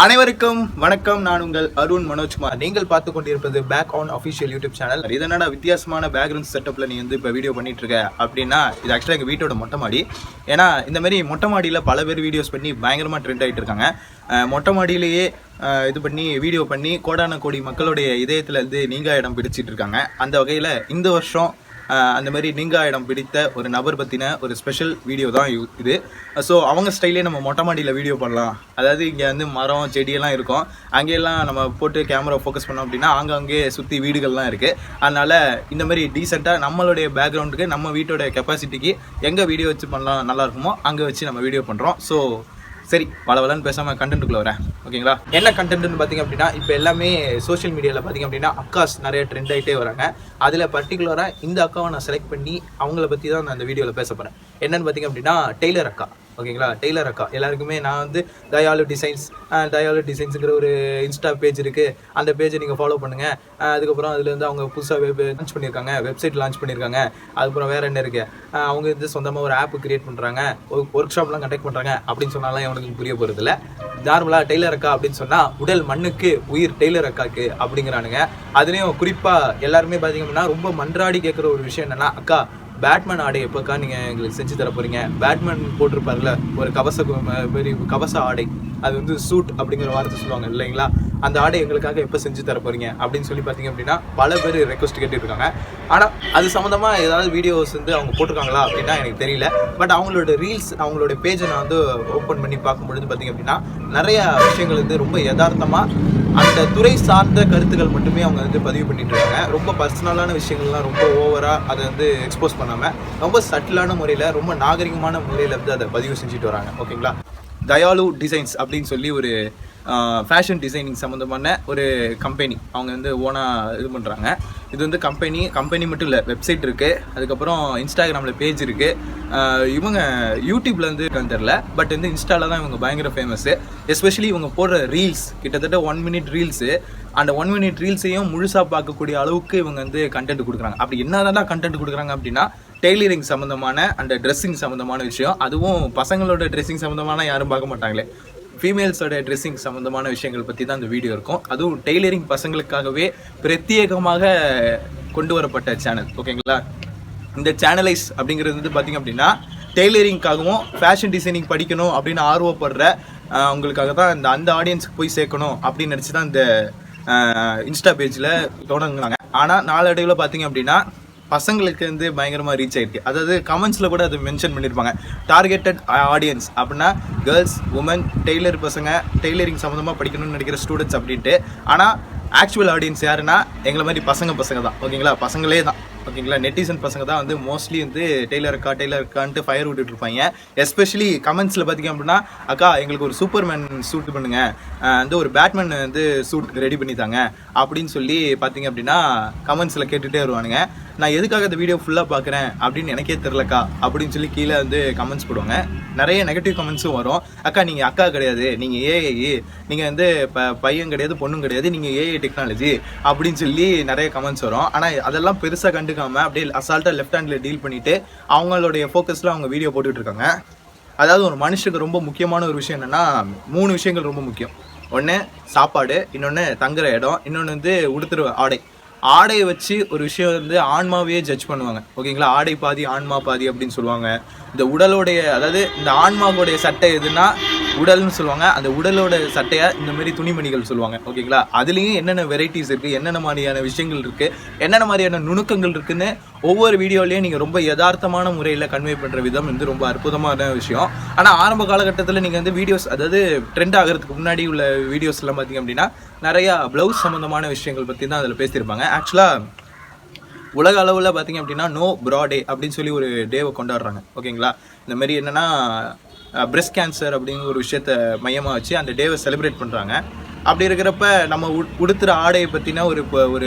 அனைவருக்கும் வணக்கம். நான் உங்கள் அருண் மனோஜ்குமார். நீங்கள் பார்த்து கொண்டிருப்பது pack on official YouTube channel. இதனடா வித்தியாசமான பேக்ரவுண்ட் செட்டப்பில் நீ இப்போ வீடியோ பண்ணிட்டு இருக்க அப்படின்னா, இது ஆக்சுவலாக எங்கள் வீட்டோட மொட்டை மாடி. ஏன்னா இந்த மாதிரி மொட்டை மாடியில் பல பேர் வீடியோஸ் பண்ணி பயங்கரமாக ட்ரெண்ட் ஆகிட்டு இருக்காங்க. மொட்டை மாடியிலேயே இது பண்ணி வீடியோ பண்ணி கோடான கோடி மக்களுடைய இதயத்தில் இருந்து நீங்கா இடம் பிடிச்சிட்டு இருக்காங்க. அந்த வகையில் இந்த வருஷம் அந்த மாதிரி நீங்கா இடம் பிடித்த ஒரு நபர் பற்றின ஒரு ஸ்பெஷல் வீடியோ தான் இது. ஸோ அவங்க ஸ்டைலே நம்ம மொட்டை மாடியில் வீடியோ பண்ணலாம். அதாவது இங்கே வந்து மரம் செடியெல்லாம் இருக்கும், அங்கேயெல்லாம் நம்ம போட்டு கேமரா ஃபோக்கஸ் பண்ணோம் அப்படின்னா அங்கங்கே சுற்றி வீடுகள்லாம் இருக்குது. அதனால் இந்த மாதிரி டீசெண்டாக நம்மளுடைய பேக்ரவுண்டுக்கு நம்ம வீட்டோட கெப்பாசிட்டிக்கு எங்கே வீடியோ வச்சு பண்ணலாம் நல்லா இருக்குமோ அங்கே வச்சு நம்ம வீடியோ பண்ணுறோம். ஸோ சரி, வளவலன்னு பேசாமல் கண்டென்ட்டுக்குள்ளே வரேன். ஓகேங்களா? என்ன கண்டென்ட்னு பார்த்திங்க அப்படின்னா, இப்போ எல்லாமே சோஷியல் மீடியாவில் பார்த்திங்க அப்படின்னா அக்காஸ் நிறைய ட்ரெண்ட் ஆகிட்டே வராங்க. அதில் பர்டிகுலராக இந்த அக்காவை நான் செலக்ட் பண்ணி அவங்கள பற்றி தான் நான் அந்த வீடியோவில் பேச போகிறேன். என்னென்னு பார்த்திங்க அப்படின்னா டெய்லர் அக்கா. ஓகேங்களா? டெய்லர் அக்கா எல்லாருக்குமே நான் வந்து தயாலு டிசைன்ஸுங்கிற ஒரு இன்ஸ்டா பேஜ் இருக்குது. அந்த பேஜை நீங்கள் ஃபாலோ பண்ணுங்கள். அதுக்கப்புறம் அதில் வந்து அவங்க புதுசாக லான்ச் பண்ணியிருக்காங்க, வெப்சைட் லான்ச் பண்ணியிருக்காங்க. அதுக்கப்புறம் வேறு என்ன இருக்குது, அவங்க வந்து சொந்தமாக ஒரு ஆப் கிரியேட் பண்ணுறாங்க, ஒர்க் ஷாப்லாம் கண்டக்ட் பண்ணுறாங்க அப்படின்னு சொன்னாலும் அவனுக்கு புரிய போகிறது இல்லை. நார்மலாக டெய்லர் அக்கா அப்படின்னு சொன்னால் உடல் மண்ணுக்கு உயிர் டெய்லர் அக்காவுக்கு அப்படிங்கிறானுங்க. அதுலேயும் குறிப்பாக எல்லாருமே பார்த்திங்க அப்படின்னா ரொம்ப மன்றாடி கேட்குற ஒரு விஷயம் என்னென்னா, அக்கா பேட்மேன் ஆடை எப்போக்கா நீங்கள் எங்களுக்கு செஞ்சு தர போகிறீங்க? பேட்மேன் போட்டிருப்பார்ல ஒரு கவச ஆடை, அது வந்து சூட் அப்படிங்கிற வார்த்தை சொல்லுவாங்க இல்லைங்களா, அந்த ஆடை எங்களுக்காக எப்போ செஞ்சு தர போகிறீங்க அப்படின்னு சொல்லி பார்த்தீங்க அப்படின்னா பல பேர் ரெக்வஸ்ட் கேட்டுருக்காங்க. ஆனால் அது சம்மந்தமாக ஏதாவது வீடியோஸ் வந்து அவங்க போட்டிருக்காங்களா அப்படின்னா எனக்கு தெரியல. பட் அவங்களோட ரீல்ஸ், அவங்களோட பேஜை நான் வந்து ஓப்பன் பண்ணி பார்க்கும்பொழுது பார்த்திங்க அப்படின்னா நிறையா விஷயங்கள் வந்து ரொம்ப யதார்த்தமாக அந்த துறை சார்ந்த கருத்துக்கள் மட்டுமே அவங்க வந்து பதிவு பண்ணிட்டு இருக்காங்க. ரொம்ப பர்சனலான விஷயங்கள்லாம் ரொம்ப ஓவராக அதை வந்து எக்ஸ்போஸ் பண்ணாமல் ரொம்ப சட்டிலான முறையில், ரொம்ப நாகரிகமான முறையில் வந்து அதை பதிவு செஞ்சுட்டு வராங்க. ஓகேங்களா? தயாலு டிசைன்ஸ் அப்படின்னு சொல்லி ஒரு ஃபேஷன் டிசைனிங் சம்மந்தமான ஒரு கம்பெனி அவங்க வந்து ஓனாக இது பண்ணுறாங்க. இது வந்து கம்பெனி மட்டும் இல்லை, வெப்சைட் இருக்குது, அதுக்கப்புறம் இன்ஸ்டாகிராமில் பேஜ் இருக்குது. இவங்க யூடியூப்பில் வந்து தெரில, பட் வந்து இன்ஸ்டாவில் தான் இவங்க பயங்கர ஃபேமஸ்ஸு. எஸ்பெஷலி இவங்க போடுற ரீல்ஸ் கிட்டத்தட்ட 1 minute ரீல்ஸு. அந்த 1 minute ரீல்ஸையும் முழுசாக பார்க்கக்கூடிய அளவுக்கு இவங்க வந்து கண்டென்ட் கொடுக்குறாங்க. அப்படி என்னதான் கண்டென்ட் கொடுக்குறாங்க அப்படின்னா, டெய்லரிங் சம்மந்தமான அந்த ட்ரெஸ்ஸிங் சம்மந்தமான விஷயம், அதுவும் பசங்களோட ட்ரெஸ்ஸிங் சம்மந்தமான யாரும் பார்க்க மாட்டாங்களே, ஃபீமேல்ஸோட ட்ரெஸ்ஸிங் சம்மந்தமான விஷயங்கள் பற்றி தான் இந்த வீடியோ இருக்கும். அதுவும் டெய்லரிங் பசங்களுக்காகவே பிரத்யேகமாக கொண்டு வரப்பட்ட சேனல். ஓகேங்களா? இந்த சேனலைஸ் அப்படிங்கிறது வந்து பார்த்திங்க அப்படின்னா டெய்லரிங்காகவும் ஃபேஷன் டிசைனிங் படிக்கணும் அப்படின்னு ஆர்வப்படுற அவங்களுக்காக தான் அந்த ஆடியன்ஸுக்கு போய் சேர்க்கணும் அப்படின்னு நினச்சி தான் இந்த இன்ஸ்டா பேஜில் தொடங்குனாங்க. ஆனால் நாளடைவில் பார்த்திங்க அப்படின்னா பசங்களுக்கு வந்து பயங்கரமாக ரீச் ஆகிருக்கு. அதாவது கமெண்ட்ஸில் கூட அது மென்ஷன் பண்ணியிருப்பாங்க, டார்கெட்டட் ஆடியன்ஸ் அப்படின்னா கேர்ள்ஸ், உமன், டெய்லர் பசங்க, டெய்லரிங் சம்மந்தமாக படிக்கணும்னு நினைக்கிற ஸ்டூடெண்ட்ஸ் அப்படின்ட்டு. ஆனால் ஆக்சுவல் ஆடியன்ஸ் யாருன்னா எங்களை மாதிரி பசங்க தான். ஓகேங்களா? பசங்களே தான். ஓகேங்களா? நெட்டிசன் பசங்க தான் வந்து மோஸ்ட்லி வந்து டெய்லர் அக்கான்ட்டு ஃபயர் விட்டுட்டு இருப்பாங்க. எஸ்பெஷலி கமெண்ட்ஸில் பார்த்திங்க அப்படின்னா, அக்கா எங்களுக்கு ஒரு சூப்பர்மேன் சூட் பண்ணுங்க, வந்து ஒரு பேட்மேன் வந்து சூட் ரெடி பண்ணித்தாங்க அப்படின்னு சொல்லி பார்த்திங்க அப்படின்னா கமெண்ட்ஸில் கேட்டுகிட்டே வருவானுங்க. நான் எதுக்காக இந்த வீடியோ ஃபுல்லாக பார்க்குறேன் அப்படின்னு எனக்கே தெரிலக்கா அப்படின்னு சொல்லி கீழே வந்து கமெண்ட்ஸ் போடுவாங்க. நிறைய நெகட்டிவ் கமெண்ட்ஸும் வரும். அக்கா நீங்கள் அக்கா கிடையாது, நீங்கள் ஏஐ, நீங்கள் வந்து பையன் கிடையாது பொண்ணும் கிடையாது, நீங்கள் ஏஐ டெக்னாலஜி அப்படின்னு சொல்லி நிறைய கமெண்ட்ஸ் வரும். ஆனால் அதெல்லாம் பெருசாக கண்டுக்காமல் அப்படியே அசால்ட்டாக லெஃப்ட் ஹேண்டில் டீல் பண்ணிவிட்டு அவங்களுடைய ஃபோக்கஸில் அவங்க வீடியோ போட்டுட்டு இருக்காங்க. அதாவது ஒரு மனுஷனுக்கு ரொம்ப முக்கியமான ஒரு விஷயம் என்னென்னா 3 விஷயங்கள் ரொம்ப முக்கியம். ஒன்று சாப்பாடு, இன்னொன்று தங்குற இடம், இன்னொன்று வந்து உடுத்துற ஆடையை வச்சு ஒரு விஷயம் வந்து ஆன்மாவே ஜட்ஜ் பண்ணுவாங்க. ஓகேங்களா? ஆடை பாதி ஆன்மா பாதி அப்படின்னு சொல்லுவாங்க. இந்த உடலோடைய, அதாவது இந்த ஆன்மாவோடைய சட்டை எதுனா உடல்னு சொல்லுவாங்க, அந்த உடலோட சட்டையை இந்த மாதிரி துணிமணிகள் சொல்லுவாங்க. ஓகேங்களா? அதுலேயும் என்னென்ன வெரைட்டிஸ் இருக்குது, என்னென்ன மாதிரியான விஷயங்கள் இருக்குது, என்னென்ன மாதிரியான நுணுக்கங்கள் இருக்குதுன்னு ஒவ்வொரு வீடியோலையும் நீங்கள் ரொம்ப யதார்த்தமான முறையில் கன்வே பண்ணுற விதம் வந்து ரொம்ப அற்புதமான விஷயம். ஆனால் ஆரம்ப காலகட்டத்தில் நீங்கள் வந்து வீடியோஸ், அதாவது ட்ரெண்ட் ஆகிறதுக்கு முன்னாடி உள்ள வீடியோஸ்லாம் பார்த்திங்க அப்படின்னா நிறையா ப்ளவுஸ் சம்மந்தமான விஷயங்கள் பற்றி தான் அதில் பேசியிருப்பாங்க. ஆக்சுவலாக உலக அளவில் பார்த்திங்க அப்படின்னா நோ ப்ரா டே அப்படின்னு சொல்லி ஒரு டேவை கொண்டாடுறாங்க. ஓகேங்களா? இந்த மாதிரி என்னென்னா பிரெஸ்ட் கேன்சர் அப்படிங்கிற ஒரு விஷயத்தை மையமாக வச்சு அந்த டேவை செலிப்ரேட் பண்ணுறாங்க. அப்படி இருக்கிறப்ப நம்ம உடுத்துகிற ஆடையை பற்றினா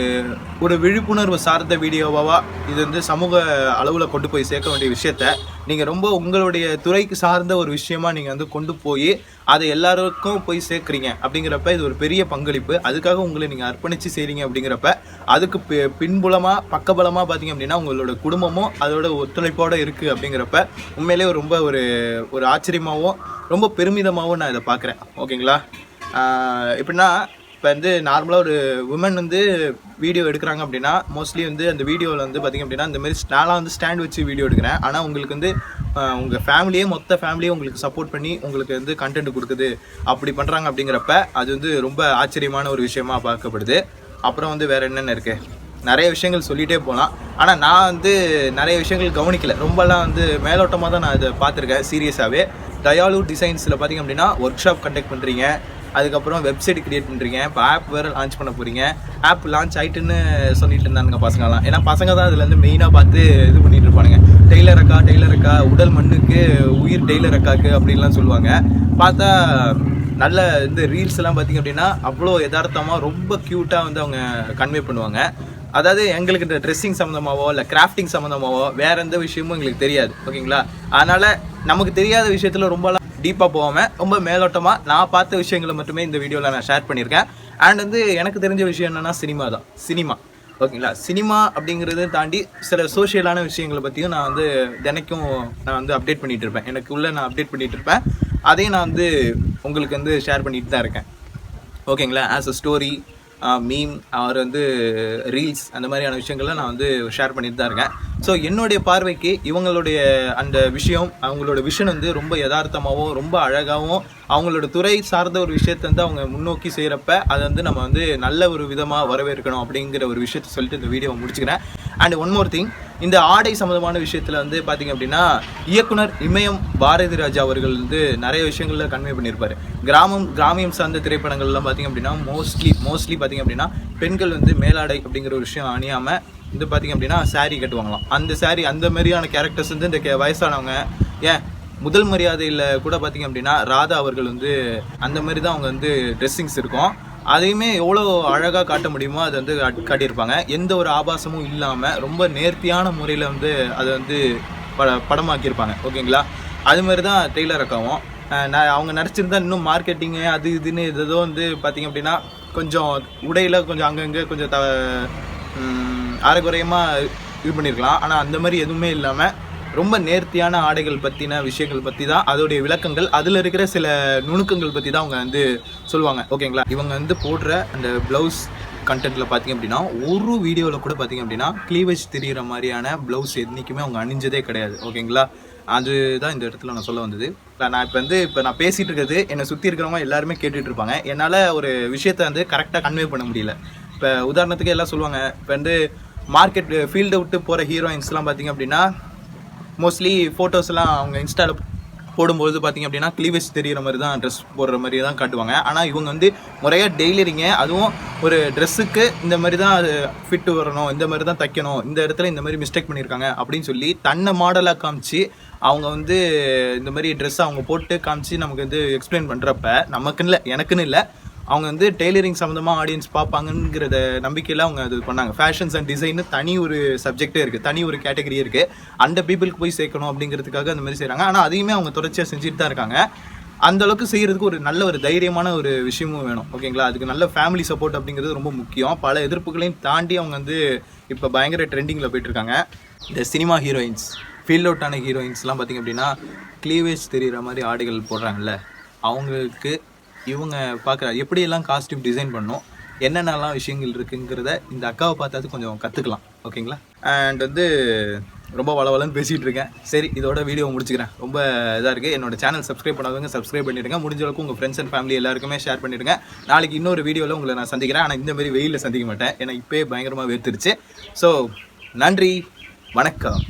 ஒரு விழிப்புணர்வு சார்ந்த வீடியோவாக இது வந்து சமூக அளவில் கொண்டு போய் சேர்க்க வேண்டிய விஷயத்த நீங்கள் ரொம்ப உங்களுடைய துறைக்கு சார்ந்த ஒரு விஷயமா நீங்கள் வந்து கொண்டு போய் அதை எல்லாருக்கும் போய் சேர்க்குறீங்க அப்படிங்கிறப்ப இது ஒரு பெரிய பங்களிப்பு. அதுக்காக உங்களை நீங்கள் அர்ப்பணித்து செய்கிறீங்க அப்படிங்கிறப்ப அதுக்கு பின்புலமாக பக்கபலமாக பார்த்திங்க அப்படின்னா உங்களோட குடும்பமும் அதோட ஒத்துழைப்போடு இருக்குது. அப்படிங்கிறப்ப உண்மையிலே ரொம்ப ஒரு ஆச்சரியமாகவும் ரொம்ப பெருமிதமாகவும் நான் இதை பார்க்குறேன். ஓகேங்களா? எப்படின்னா இப்போ வந்து நார்மலாக ஒரு உமன் வந்து வீடியோ எடுக்கிறாங்க அப்படின்னா மோஸ்ட்லி வந்து அந்த வீடியோவில் வந்து பார்த்திங்க அப்படின்னா இந்தமாரி நான்லாம் வந்து ஸ்டாண்ட் வச்சு வீடியோ எடுக்கிறேன். ஆனால் உங்களுக்கு வந்து உங்கள் ஃபேமிலியே மொத்த ஃபேமிலியே உங்களுக்கு சப்போர்ட் பண்ணி உங்களுக்கு வந்து கண்டென்ட் கொடுக்குது அப்படி பண்ணுறாங்க அப்படிங்கிறப்ப அது வந்து ரொம்ப ஆச்சரியமான ஒரு விஷயமா பார்க்கப்படுது. அப்புறம் வந்து வேறு என்னென்ன இருக்குது, நிறைய விஷயங்கள் சொல்லிகிட்டே போகலாம். ஆனால் நான் வந்து நிறைய விஷயங்கள் கவனிக்கலை, ரொம்பலாம் வந்து மேலோட்டமாக தான் நான் இதை பார்த்துருக்கேன். சீரியஸாகவே தயாலு டிசைன்ஸில் பார்த்திங்க அப்படின்னா ஒர்க் ஷாப் கண்டக்ட் பண்ணுறீங்க, அதுக்கப்புறம் வெப்சைட் க்ரியேட் பண்ணுறீங்க, இப்போ ஆப் வேறு லான்ச் பண்ண போகிறீங்க. ஆப் லான்ச் ஆகிட்டுன்னு சொல்லிட்டு இருந்தானுங்க பசங்களாம். ஏன்னா பசங்க தான் அதில் வந்து மெயினாக பார்த்து இது பண்ணிட்டு இருப்பானுங்க. டெய்லர் அக்கா உடல் மண்ணுக்கு உயிர் டெய்லர் அக்காவுக்கு அப்படின்லாம் சொல்லுவாங்க. பார்த்தா நல்ல இந்த ரீல்ஸ் எல்லாம் பார்த்திங்க அப்படின்னா அவ்வளோ யதார்த்தமாக ரொம்ப க்யூட்டாக வந்து அவங்க கன்வே பண்ணுவாங்க. அதாவது எங்களுக்கு இந்த ட்ரெஸ்ஸிங் சம்மந்தமாகவோ இல்லை கிராஃப்டிங் சம்மந்தமாகவோ வேறு எந்த விஷயமும் எங்களுக்கு தெரியாது. ஓகேங்களா? அதனால் நமக்கு தெரியாத விஷயத்தில் ரொம்பலாம் டீப்பாக போகாமல் ரொம்ப மேலோட்டமாக நான் பார்த்த விஷயங்களை மட்டுமே இந்த வீடியோவில் நான் ஷேர் பண்ணியிருக்கேன். அண்ட் வந்து எனக்கு தெரிஞ்ச விஷயம் என்னென்னா சினிமா. ஓகேங்களா? சினிமா அப்படிங்கிறத தாண்டி சில சோஷியலான விஷயங்களை பற்றியும் நான் வந்து தினைக்கும் நான் வந்து அப்டேட் பண்ணிகிட்டு இருப்பேன். எனக்கு உள்ளே நான் அப்டேட் பண்ணிகிட்டு இருப்பேன். அதையும் நான் வந்து உங்களுக்கு வந்து ஷேர் பண்ணிட்டு தான் இருக்கேன். ஓகேங்களா? ஆஸ் அ ஸ்டோரி, மீம் அவர் வந்து ரீல்ஸ் அந்த மாதிரியான விஷயங்கள்லாம் நான் வந்து ஷேர் பண்ணிட்டு தான் இருக்கேன். ஸோ என்னுடைய பார்வைக்கு இவங்களுடைய அந்த விஷயம், அவங்களோட விஷன் வந்து ரொம்ப யதார்த்தமாகவும் ரொம்ப அழகாகவும் அவங்களோட துறை சார்ந்த ஒரு விஷயத்தை வந்து அவங்க முன்னோக்கி செய்கிறப்ப அதை வந்து நம்ம வந்து நல்ல ஒரு விதமாக வரவேற்கணும் அப்படிங்கிற ஒரு விஷயத்தை சொல்லிட்டு இந்த வீடியோவை முடிச்சுக்கிறேன். அண்ட் ஒன் மோர் திங், இந்த ஆடை சம்மந்தமான விஷயத்தில் வந்து பார்த்திங்க அப்படின்னா இயக்குனர் இமயம் பாரதி ராஜா அவர்கள் வந்து நிறைய விஷயங்களில் கன்வே பண்ணியிருப்பார். கிராமியம் சார்ந்த திரைப்படங்கள்லாம் பார்த்திங்க அப்படின்னா மோஸ்ட்லி பார்த்திங்க அப்படின்னா பெண்கள் வந்து மேலாடை அப்படிங்கிற ஒரு விஷயம் அணியாமல் வந்து பார்த்திங்க அப்படின்னா சாரீ கட்டுவாங்களாம். அந்த சாரீ அந்த மாதிரியான கேரக்டர்ஸ் வந்து இந்த வயசானவங்க, ஏன் முதல் மரியாதையில் கூட பார்த்திங்க அப்படின்னா ராதா அவர்கள் வந்து அந்த மாதிரி தான் அவங்க வந்து ட்ரெஸ்ஸிங்ஸ் இருக்கும். அதையுமே எவ்வளோ அழகாக காட்ட முடியுமோ அதை வந்து காட்டியிருப்பாங்க. எந்த ஒரு ஆபாசமும் இல்லாமல் ரொம்ப நேர்த்தியான முறையில் வந்து அதை வந்து படமாக்கியிருப்பாங்க. ஓகேங்களா? அதுமாரி தான் டெய்லர் அக்காவும் அவங்க நடிச்சிருந்தா இன்னும் மார்க்கெட்டிங்கு அது இதுன்னு ஏதோ வந்து பார்த்திங்க அப்படின்னா கொஞ்சம் உடையில் கொஞ்சம் அங்கங்கே கொஞ்சம் அரைக்குறையமாக இது பண்ணியிருக்கலாம். ஆனால் அந்த மாதிரி எதுவுமே இல்லாமல் ரொம்ப நேர்த்தியான ஆடைகள் பற்றின விஷயங்கள் பற்றி தான் அதோடைய விளக்கங்கள், அதில் இருக்கிற சில நுணுக்கங்கள் பற்றி தான் அவங்க வந்து சொல்லுவாங்க. ஓகேங்களா? இவங்க வந்து போடுற அந்த ப்ளவுஸ் கண்டென்ட்டில் பார்த்திங்க அப்படின்னா ஒரு வீடியோவில் கூட பார்த்திங்க அப்படின்னா க்ளீவேஜ் தெரிகிற மாதிரியான ப்ளவுஸ் என்றைக்குமே அவங்க அணிஞ்சதே கிடையாது. ஓகேங்களா? அதுதான் இந்த இடத்துல நான் சொல்ல வந்தது. இப்போ நான் பேசிகிட்டு இருக்கிறது என்னை சுற்றி இருக்கிறவங்க எல்லாருமே கேட்டுட்டு இருப்பாங்க. என்னால் ஒரு விஷயத்தை வந்து கரெக்டாக கன்வே பண்ண முடியல. இப்போ உதாரணத்துக்கு எல்லாம் சொல்லுவாங்க, இப்போ வந்து மார்க்கெட் ஃபீல்டை விட்டு போகிற ஹீரோயின்ஸ்லாம் பார்த்திங்க அப்படின்னா மோஸ்ட்லி ஃபோட்டோஸ்லாம் அவங்க இன்ஸ்டாவில் போடும்போது பார்த்திங்க அப்படின்னா க்ளீவேஜ் தெரிகிற மாதிரி தான் ட்ரெஸ் போடுற மாதிரி தான் காட்டுவாங்க. ஆனால் இவங்க வந்து முறையாக டெய்லரிங்க, அதுவும் ஒரு ட்ரெஸ்ஸுக்கு இந்த மாதிரி தான் அது ஃபிட்டு வரணும், இந்த மாதிரி தான் தைக்கணும், இந்த இடத்துல இந்த மாதிரி மிஸ்டேக் பண்ணியிருக்காங்க அப்படின்னு சொல்லி தன்னை மாடலாக காமிச்சு அவங்க வந்து இந்த மாதிரி ட்ரெஸ்ஸை அவங்க போட்டு காமிச்சு நமக்கு வந்து எக்ஸ்பிளைன் பண்ணுறப்ப நமக்குன்னு இல்லை எனக்குன்னு இல்லை அவங்க வந்து டெய்லரிங் சம்மந்தமாக ஆடியன்ஸ் பார்ப்பாங்கங்கிறத நம்பிக்கையில் அவங்க அது பண்ணாங்க. ஃபேஷன்ஸ் அண்ட் டிசைன்னு தனி ஒரு சப்ஜெக்டே இருக்குது, தனி ஒரு கேட்டகரி இருக்குது. அந்த பீப்புளுக்கு போய் சேர்க்கணும் அப்படிங்கிறதுக்காக அந்த மாதிரி செய்கிறாங்க. ஆனால் அதையுமே அவங்க தொடர்ச்சியாக செஞ்சுட்டு தான் இருக்காங்க. அந்தளவுக்கு செய்கிறதுக்கு ஒரு நல்ல ஒரு தைரியமான ஒரு விஷயமும் வேணும். ஓகேங்களா? அதுக்கு நல்ல ஃபேமிலி சப்போர்ட் அப்படிங்கிறது ரொம்ப முக்கியம். பல எதிர்ப்புகளையும் தாண்டி அவங்க வந்து இப்போ பயங்கர ட்ரெண்டிங்கில் போயிட்டுருக்காங்க. இந்த சினிமா ஹீரோயின்ஸ், ஃபீல்ட் அவுட்டான ஹீரோயின்ஸ்லாம் பார்த்திங்க அப்படின்னா க்ளீவேஜ் தெரிகிற மாதிரி ஆடைகள் போடுறாங்கல்ல, அவங்களுக்கு இவங்க பார்க்குற எப்படியெல்லாம் காஸ்டியூம் டிசைன் பண்ணணும், என்னென்னலாம் விஷயங்கள் இருக்குங்கிறத இந்த அக்காவை பார்த்தாது கொஞ்சம் கற்றுக்கலாம். ஓகேங்களா? அண்ட் வந்து ரொம்ப வளவலன்னு பேசிகிட்டு இருக்கேன். சரி, இதோட வீடியோ முடிச்சுக்கிறேன். ரொம்ப இதாக இருக்குது. என்னோட சேனல் சப்ஸ்கிரைப் பண்ணாதவங்க சப்ஸ்கிரைப் பண்ணிவிடுங்க. முடிஞ்ச அளவுக்கு உங்கள் ஃப்ரெண்ட்ஸ் அண்ட் ஃபேமிலி எல்லாருக்குமே ஷேர் பண்ணிவிடுங்க. நாளைக்கு இன்னொரு வீடியோவில் உங்களை நான் சந்திக்கிறேன். ஆனால் இந்தமாரி வெயிலில் சந்திக்க மாட்டேன், ஏன்னா இப்போயே பயங்கரமாக வேர்த்துருச்சு. ஸோ நன்றி, வணக்கம்.